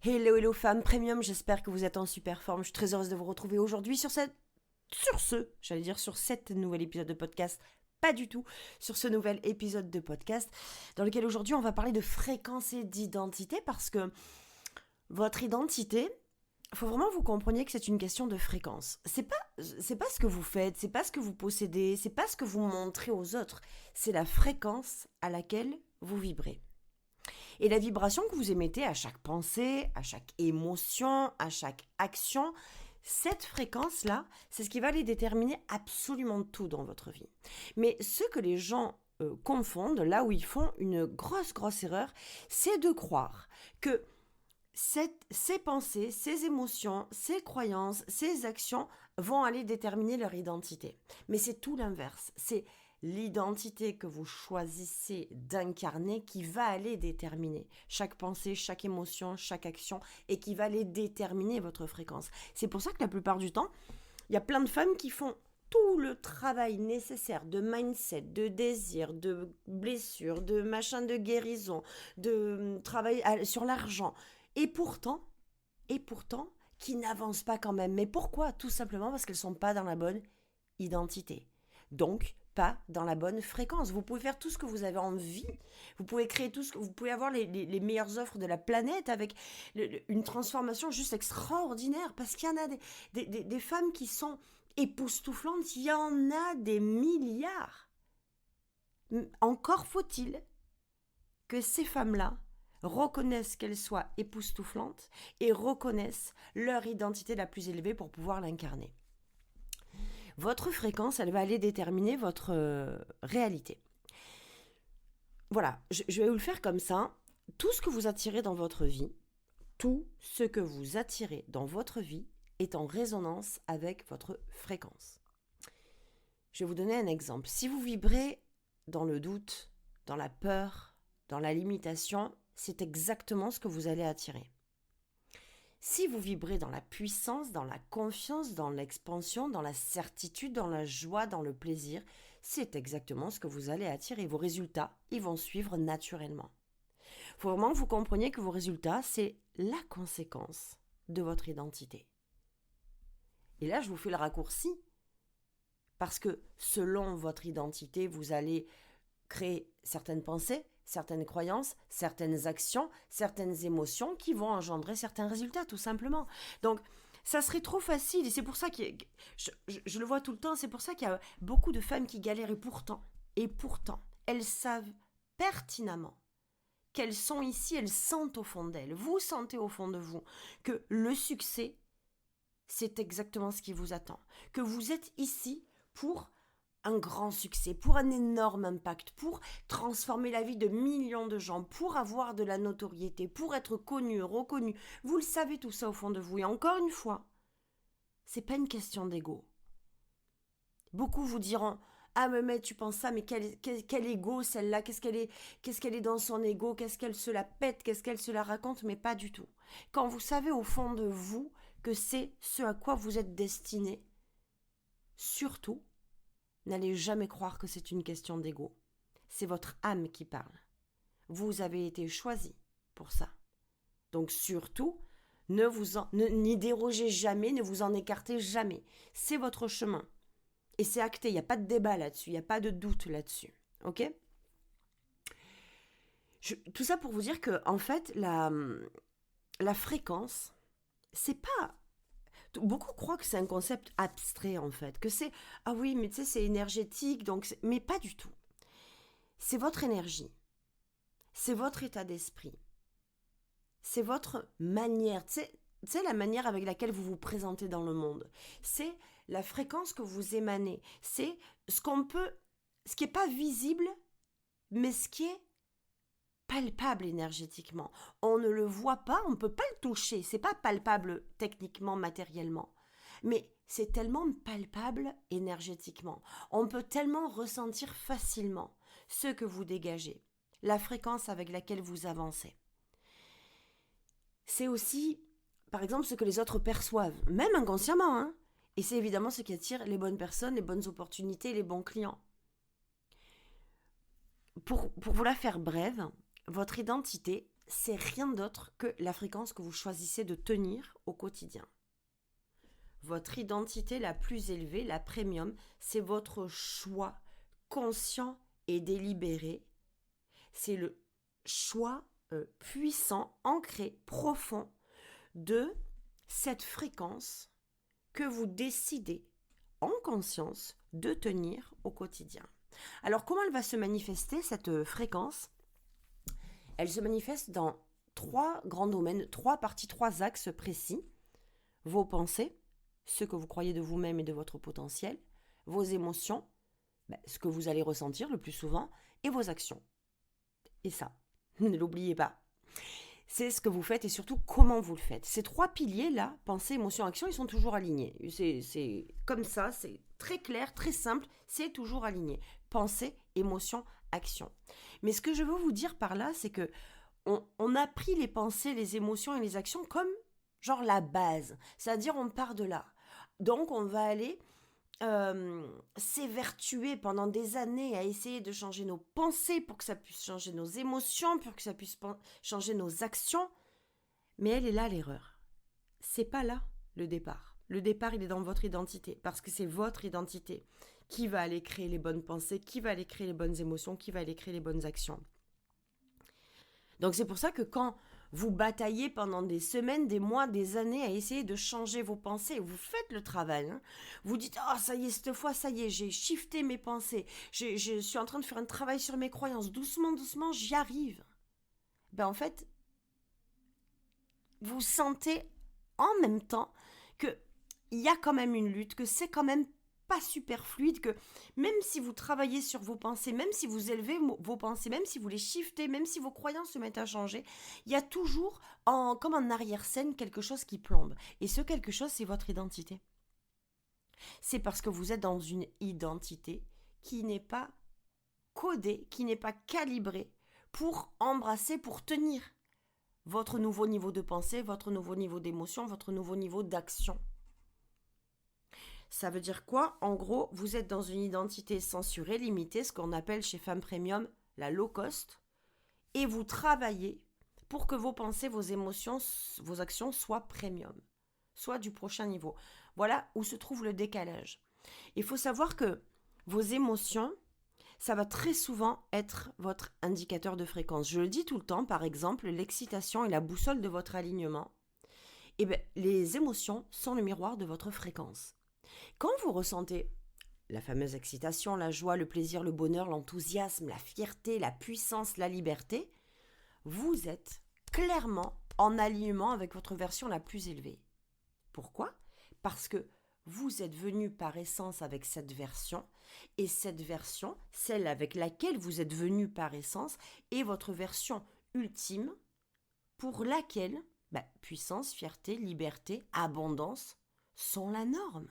Hello, hello femmes premium, j'espère que vous êtes en super forme. Je suis très heureuse de vous retrouver aujourd'hui sur cet nouvel épisode de podcast. Pas du tout sur ce nouvel épisode de podcast dans lequel aujourd'hui on va parler de fréquence et d'identité parce que votre identité, il faut vraiment que vous compreniez que c'est une question de fréquence. C'est pas ce que vous faites, c'est pas ce que vous possédez, c'est pas ce que vous montrez aux autres, c'est la fréquence à laquelle vous vibrez. Et la vibration que vous émettez à chaque pensée, à chaque émotion, à chaque action, cette fréquence-là, c'est ce qui va aller déterminer absolument tout dans votre vie. Mais ce que les gens confondent, là où ils font une grosse erreur, c'est de croire que ces pensées, ces émotions, ces croyances, ces actions vont aller déterminer leur identité. Mais c'est tout l'inverse. C'est l'identité que vous choisissez d'incarner qui va aller déterminer chaque pensée, chaque émotion, chaque action et qui va aller déterminer votre fréquence. C'est pour ça que la plupart du temps, il y a plein de femmes qui font tout le travail nécessaire de mindset, de désir, de blessure, de machin de guérison, de travail sur l'argent. Et pourtant, qui n'avancent pas quand même. Mais pourquoi ? Tout simplement parce qu'elles ne sont pas dans la bonne identité. Donc, pas dans la bonne fréquence. Vous pouvez faire tout ce que vous avez envie. Vous pouvez créer tout ce que vous pouvez avoir les meilleures offres de la planète avec une transformation juste extraordinaire. Parce qu'il y en a des femmes qui sont époustouflantes. Il y en a des milliards. Encore faut-il que ces femmes-là reconnaissent qu'elles soient époustouflantes et reconnaissent leur identité la plus élevée pour pouvoir l'incarner. Votre fréquence, elle va aller déterminer votre réalité. Voilà, je vais vous le faire comme ça. Tout ce que vous attirez dans votre vie, est en résonance avec votre fréquence. Je vais vous donner un exemple. Si vous vibrez dans le doute, dans la peur, dans la limitation, c'est exactement ce que vous allez attirer. Si vous vibrez dans la puissance, dans la confiance, dans l'expansion, dans la certitude, dans la joie, dans le plaisir, c'est exactement ce que vous allez attirer. Vos résultats, ils vont suivre naturellement. Il faut vraiment que vous compreniez que vos résultats, c'est la conséquence de votre identité. Et là, je vous fais le raccourci parce que selon votre identité, vous allez créer certaines pensées, certaines croyances, certaines actions, certaines émotions qui vont engendrer certains résultats, tout simplement. Donc, ça serait trop facile, et c'est pour ça que je le vois tout le temps, c'est pour ça qu'il y a beaucoup de femmes qui galèrent, et pourtant, elles savent pertinemment qu'elles sont ici, elles sentent au fond d'elles, vous sentez au fond de vous que le succès, c'est exactement ce qui vous attend, que vous êtes ici pour un grand succès, pour un énorme impact, pour transformer la vie de millions de gens, pour avoir de la notoriété, pour être connu, reconnu. Vous le savez tout ça au fond de vous. Et encore une fois, c'est pas une question d'ego. Beaucoup vous diront « Ah mais tu penses ça, mais quel ego celle-là, qu'est-ce qu'elle est dans son ego, qu'est-ce qu'elle se la pète, qu'est-ce qu'elle se la raconte ?» Mais pas du tout. Quand vous savez au fond de vous que c'est ce à quoi vous êtes destiné, surtout, n'allez jamais croire que c'est une question d'ego. C'est votre âme qui parle. Vous avez été choisi pour ça. Donc surtout, n'y dérogez jamais, ne vous en écartez jamais. C'est votre chemin. Et c'est acté, il n'y a pas de débat là-dessus, il n'y a pas de doute là-dessus. Ok ? Tout ça pour vous dire que, en fait, la fréquence, c'est pas... Beaucoup croient que c'est un concept abstrait en fait, que c'est « Ah oui, mais tu sais, c'est énergétique, donc... » Mais pas du tout. C'est votre énergie, c'est votre état d'esprit, c'est votre manière, tu sais, la manière avec laquelle vous vous présentez dans le monde. C'est la fréquence que vous émanez, c'est ce qui n'est pas visible, mais ce qui est palpable énergétiquement. On ne le voit pas, on ne peut pas le toucher, c'est pas palpable techniquement, matériellement. Mais c'est tellement palpable énergétiquement. On peut tellement ressentir facilement ce que vous dégagez, la fréquence avec laquelle vous avancez. C'est aussi, par exemple, ce que les autres perçoivent, même inconsciemment, hein. Et c'est évidemment ce qui attire les bonnes personnes, les bonnes opportunités, les bons clients. Pour vous la faire brève, votre identité, c'est rien d'autre que la fréquence que vous choisissez de tenir au quotidien. Votre identité la plus élevée, la premium, c'est votre choix conscient et délibéré. C'est le choix puissant, ancré, profond de cette fréquence que vous décidez en conscience de tenir au quotidien. Alors comment elle va se manifester cette fréquence ? Elle se manifeste dans 3 grands domaines, 3 parties, 3 axes précis. Vos pensées, ce que vous croyez de vous-même et de votre potentiel, vos émotions, ce que vous allez ressentir le plus souvent, et vos actions. Et ça, ne l'oubliez pas. C'est ce que vous faites et surtout comment vous le faites. Ces 3 piliers-là, pensée, émotion, action, ils sont toujours alignés. C'est comme ça, c'est très clair, très simple, c'est toujours aligné. Pensée, émotion, action. Mais ce que je veux vous dire par là, c'est que on a pris les pensées, les émotions et les actions comme genre la base. C'est-à-dire on part de là. Donc on va aller s'évertuer pendant des années à essayer de changer nos pensées pour que ça puisse changer nos émotions, pour que ça puisse changer nos actions. Mais elle est là l'erreur. C'est pas là le départ. Le départ, il est dans votre identité, parce que c'est votre identité qui va aller créer les bonnes pensées, qui va aller créer les bonnes émotions, qui va aller créer les bonnes actions. Donc c'est pour ça que quand vous bataillez pendant des semaines, des mois, des années à essayer de changer vos pensées, vous faites le travail, vous dites « Oh, ça y est, cette fois, ça y est, j'ai shifté mes pensées, je suis en train de faire un travail sur mes croyances, doucement, doucement, j'y arrive. » En fait, vous sentez en même temps qu'il y a quand même une lutte, que c'est quand même pas super fluide, que même si vous travaillez sur vos pensées, même si vous élevez vos pensées, même si vous les shiftez, même si vos croyances se mettent à changer, il y a toujours, comme en arrière-scène, quelque chose qui plombe. Et ce quelque chose, c'est votre identité. C'est parce que vous êtes dans une identité qui n'est pas codée, qui n'est pas calibrée pour embrasser, pour tenir votre nouveau niveau de pensée, votre nouveau niveau d'émotion, votre nouveau niveau d'action. Ça veut dire quoi ? En gros, vous êtes dans une identité censurée, limitée, ce qu'on appelle chez Femmes Premium la low cost, et vous travaillez pour que vos pensées, vos émotions, vos actions soient premium, soient du prochain niveau. Voilà où se trouve le décalage. Il faut savoir que vos émotions, ça va très souvent être votre indicateur de fréquence. Je le dis tout le temps, par exemple, l'excitation est la boussole de votre alignement. Les émotions sont le miroir de votre fréquence. Quand vous ressentez la fameuse excitation, la joie, le plaisir, le bonheur, l'enthousiasme, la fierté, la puissance, la liberté, vous êtes clairement en alignement avec votre version la plus élevée. Pourquoi ? Parce que vous êtes venu par essence avec cette version, et cette version, celle avec laquelle vous êtes venu par essence, est votre version ultime pour laquelle puissance, fierté, liberté, abondance sont la norme.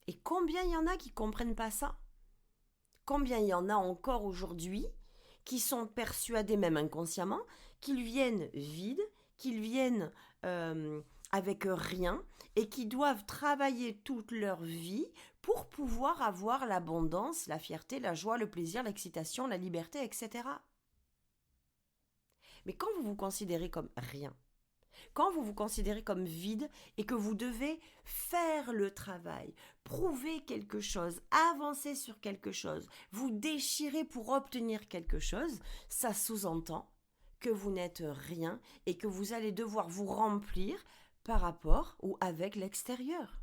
Et combien il y en a qui ne comprennent pas ça ? Combien il y en a encore aujourd'hui qui sont persuadés, même inconsciemment, qu'ils viennent vides, qu'ils viennent avec rien et qui doivent travailler toute leur vie pour pouvoir avoir l'abondance, la fierté, la joie, le plaisir, l'excitation, la liberté, etc. Mais quand vous vous considérez comme rien, quand vous vous considérez comme vide et que vous devez faire le travail, prouver quelque chose, avancer sur quelque chose, vous déchirer pour obtenir quelque chose, ça sous-entend que vous n'êtes rien et que vous allez devoir vous remplir par rapport ou avec l'extérieur.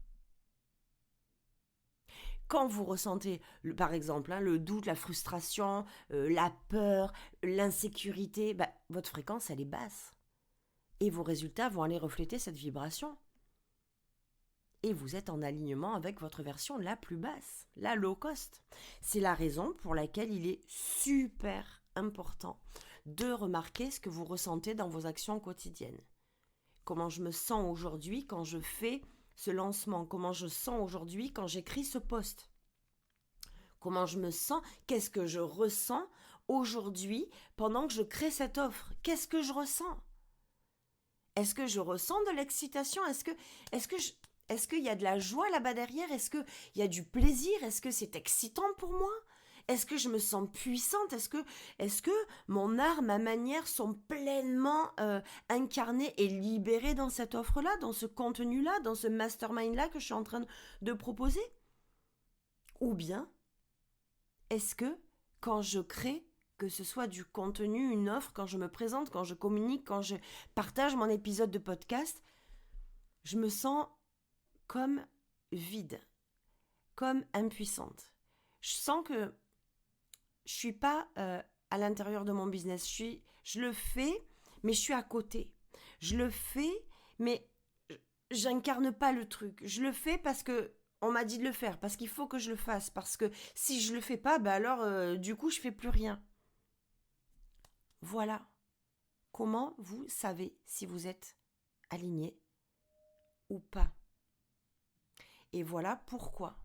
Quand vous ressentez, par exemple, le doute, la frustration, la peur, l'insécurité, votre fréquence, elle est basse. Et vos résultats vont aller refléter cette vibration. Et vous êtes en alignement avec votre version la plus basse, la low cost. C'est la raison pour laquelle il est super important de remarquer ce que vous ressentez dans vos actions quotidiennes. Comment je me sens aujourd'hui quand je fais ce lancement, comment je sens aujourd'hui quand j'écris ce post. Comment je me sens, qu'est-ce que je ressens aujourd'hui pendant que je crée cette offre. Qu'est-ce que je ressens ? Est-ce que je ressens de l'excitation ? Est-ce qu'il y a de la joie là-bas derrière ? Est-ce qu'il y a du plaisir ? Est-ce que c'est excitant pour moi ? Est-ce que je me sens puissante? Est-ce que mon art, ma manière sont pleinement incarnées et libérées dans cette offre-là, dans ce contenu-là, dans ce mastermind-là que je suis en train de proposer? Ou bien, est-ce que quand je crée, que ce soit du contenu, une offre, quand je me présente, quand je communique, quand je partage mon épisode de podcast, je me sens comme vide, comme impuissante. Je sens que je suis pas à l'intérieur de mon business. Je le fais, mais je suis à côté. Je le fais, mais j'incarne pas le truc. Je le fais parce que on m'a dit de le faire, parce qu'il faut que je le fasse, parce que si je le fais pas, alors du coup je fais plus rien. Voilà comment vous savez si vous êtes aligné ou pas. Et voilà pourquoi.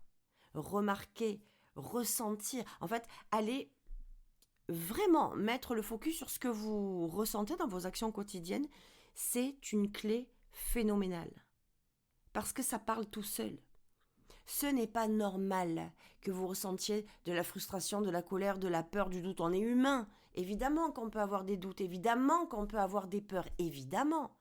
Remarquer, ressentir, en fait, allez vraiment mettre le focus sur ce que vous ressentez dans vos actions quotidiennes, c'est une clé phénoménale. Parce que ça parle tout seul. Ce n'est pas normal que vous ressentiez de la frustration, de la colère, de la peur, du doute. On est humain. Évidemment qu'on peut avoir des doutes, évidemment qu'on peut avoir des peurs, évidemment.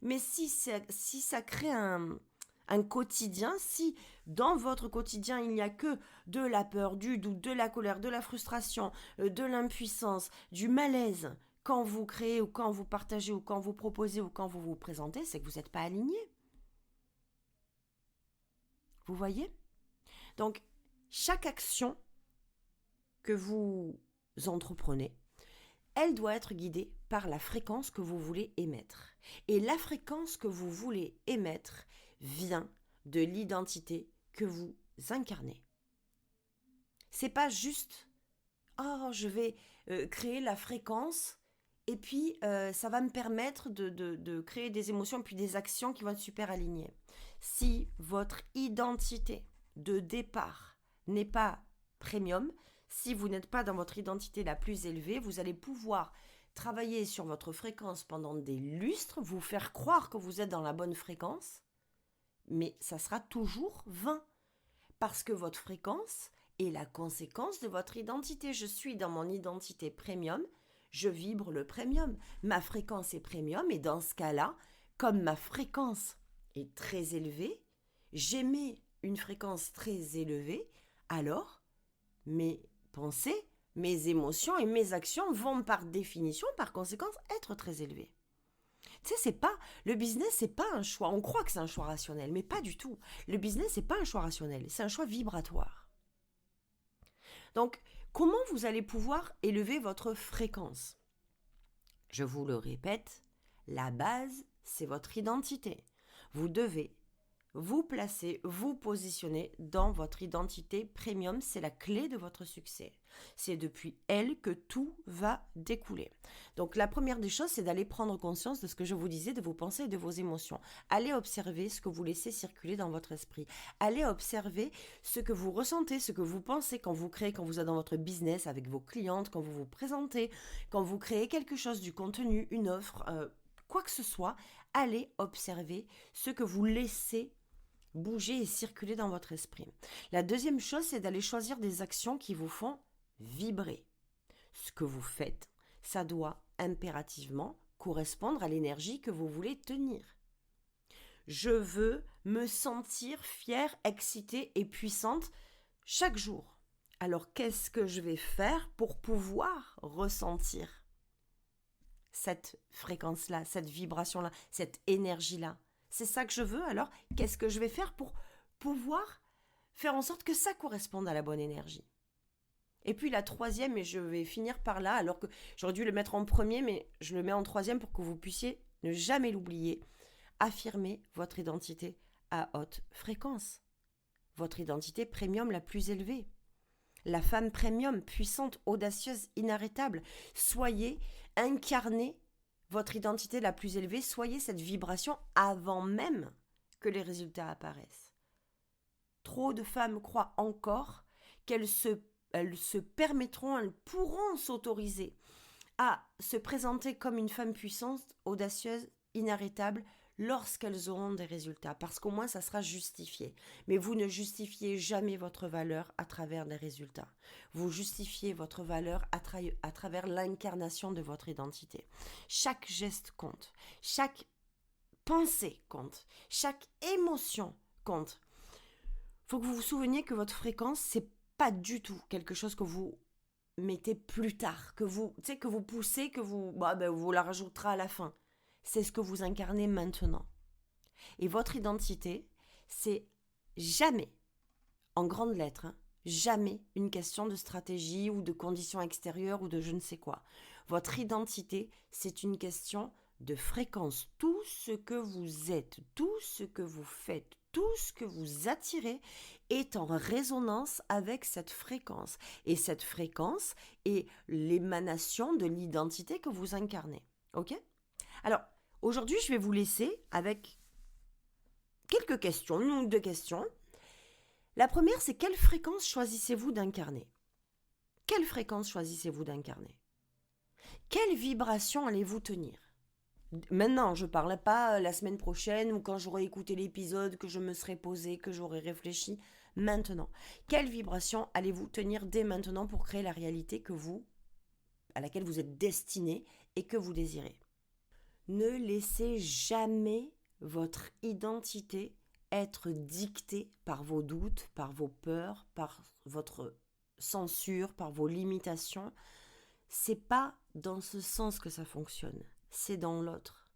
Mais si ça crée un quotidien, si dans votre quotidien il n'y a que de la peur, du doute, de la colère, de la frustration, de l'impuissance, du malaise, quand vous créez ou quand vous partagez ou quand vous proposez ou quand vous vous présentez, c'est que vous n'êtes pas aligné. Vous voyez? Donc, chaque action que vous entreprenez, elle doit être guidée par la fréquence que vous voulez émettre. Et la fréquence que vous voulez émettre vient de l'identité que vous incarnez. C'est pas juste je vais créer la fréquence et puis ça va me permettre de créer des émotions puis des actions qui vont être super alignées. Si votre identité de départ n'est pas premium, si vous n'êtes pas dans votre identité la plus élevée, vous allez pouvoir travailler sur votre fréquence pendant des lustres, vous faire croire que vous êtes dans la bonne fréquence, mais ça sera toujours vain. Parce que votre fréquence est la conséquence de votre identité. Je suis dans mon identité premium, je vibre le premium. Ma fréquence est premium et dans ce cas-là, comme ma fréquence est très élevée, j'émets une fréquence très élevée, alors mes pensées, mes émotions et mes actions vont par définition, par conséquence, être très élevées. Tu sais, le business, c'est pas un choix. On croit que c'est un choix rationnel, mais pas du tout. Le business, c'est pas un choix rationnel, c'est un choix vibratoire. Donc, comment vous allez pouvoir élever votre fréquence? Je vous le répète, la base, c'est votre identité. Vous devez vous placer, vous positionner dans votre identité premium, c'est la clé de votre succès. C'est depuis elle que tout va découler. Donc la première des choses, c'est d'aller prendre conscience de ce que je vous disais, de vos pensées et de vos émotions. Allez observer ce que vous laissez circuler dans votre esprit. Allez observer ce que vous ressentez, ce que vous pensez quand vous créez, quand vous êtes dans votre business avec vos clientes, quand vous vous présentez, quand vous créez quelque chose, du contenu, une offre, quoi que ce soit. Allez observer ce que vous laissez bouger et circuler dans votre esprit. La deuxième chose, c'est d'aller choisir des actions qui vous font vibrer. Ce que vous faites, ça doit impérativement correspondre à l'énergie que vous voulez tenir. Je veux me sentir fière, excitée et puissante chaque jour. Alors qu'est-ce que je vais faire pour pouvoir ressentir cette fréquence-là, cette vibration-là, cette énergie-là? C'est ça que je veux, alors qu'est-ce que je vais faire pour pouvoir faire en sorte que ça corresponde à la bonne énergie? Et puis la troisième, et je vais finir par là, alors que j'aurais dû le mettre en premier, mais je le mets en troisième pour que vous puissiez ne jamais l'oublier. Affirmer votre identité à haute fréquence. Votre identité premium la plus élevée. La femme premium, puissante, audacieuse, inarrêtable. Soyez, incarnez votre identité la plus élevée, soyez cette vibration avant même que les résultats apparaissent. Trop de femmes croient encore qu'elles se permettront, elles pourront s'autoriser à se présenter comme une femme puissante, audacieuse, inarrêtable, lorsqu'elles auront des résultats, parce qu'au moins ça sera justifié. Mais vous ne justifiez jamais votre valeur à travers des résultats. Vous justifiez votre valeur à travers l'incarnation de votre identité. Chaque geste compte, chaque pensée compte, chaque émotion compte. Il faut que vous vous souveniez que votre fréquence, c'est pas du tout quelque chose que vous mettez plus tard, que vous poussez, que vous la rajouterez à la fin. C'est ce que vous incarnez maintenant. Et votre identité, c'est jamais, en grandes lettres, jamais une question de stratégie ou de conditions extérieures ou de je ne sais quoi. Votre identité, c'est une question de fréquence. Tout ce que vous êtes, tout ce que vous faites, tout ce que vous attirez est en résonance avec cette fréquence. Et cette fréquence est l'émanation de l'identité que vous incarnez. Ok ? Alors, aujourd'hui, je vais vous laisser avec quelques questions, une ou deux questions. La première, c'est quelle fréquence choisissez-vous d'incarner ? Quelle fréquence choisissez-vous d'incarner ? Quelle vibration allez-vous tenir ? Maintenant, je ne parle pas la semaine prochaine ou quand j'aurai écouté l'épisode, que je me serai posée, que j'aurai réfléchi. Maintenant, quelle vibration allez-vous tenir dès maintenant pour créer la réalité à laquelle vous êtes destiné et que vous désirez ? Ne laissez jamais votre identité être dictée par vos doutes, par vos peurs, par votre censure, par vos limitations. C'est pas dans ce sens que ça fonctionne, c'est dans l'autre.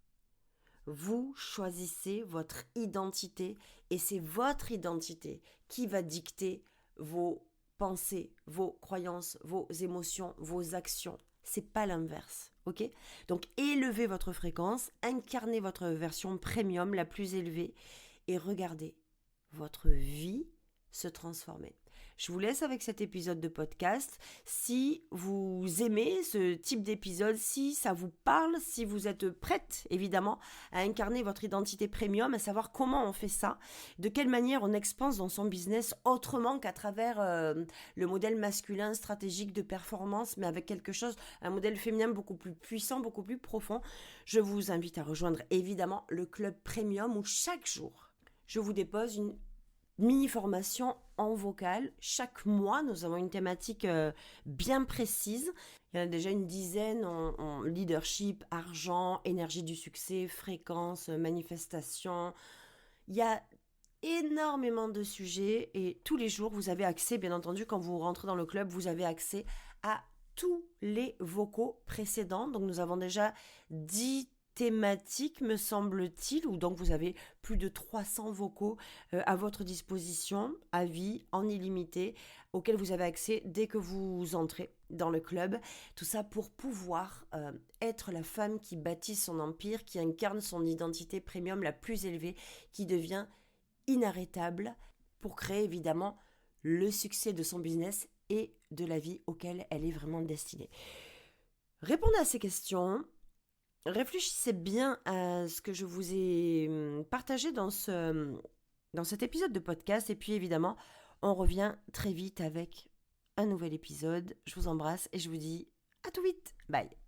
Vous choisissez votre identité et c'est votre identité qui va dicter vos pensées, vos croyances, vos émotions, vos actions. C'est pas l'inverse, ok ? Donc élevez votre fréquence, incarnez votre version premium la plus élevée et regardez votre vie se transformer. Je vous laisse avec cet épisode de podcast. Si vous aimez ce type d'épisode, si ça vous parle, si vous êtes prête évidemment à incarner votre identité premium, à savoir comment on fait ça, de quelle manière on expanse dans son business autrement qu'à travers le modèle masculin stratégique de performance, mais avec un modèle féminin beaucoup plus puissant, beaucoup plus profond, je vous invite à rejoindre évidemment le club premium où chaque jour, je vous dépose une mini-formation en vocal. Chaque mois, nous avons une thématique bien précise. Il y en a déjà une dizaine en leadership, argent, énergie du succès, fréquence, manifestation. Il y a énormément de sujets et tous les jours, vous avez accès, bien entendu, quand vous rentrez dans le club, vous avez accès à tous les vocaux précédents. Donc, nous avons déjà 10 thématique, me semble-t-il, où donc vous avez plus de 300 vocaux à votre disposition, à vie, en illimité, auxquels vous avez accès dès que vous entrez dans le club. Tout ça pour pouvoir être la femme qui bâtit son empire, qui incarne son identité premium la plus élevée, qui devient inarrêtable pour créer évidemment le succès de son business et de la vie auquel elle est vraiment destinée. Répondez à ces questions. Réfléchissez bien à ce que je vous ai partagé dans cet épisode de podcast. Et puis évidemment, on revient très vite avec un nouvel épisode. Je vous embrasse et je vous dis à tout vite. Bye.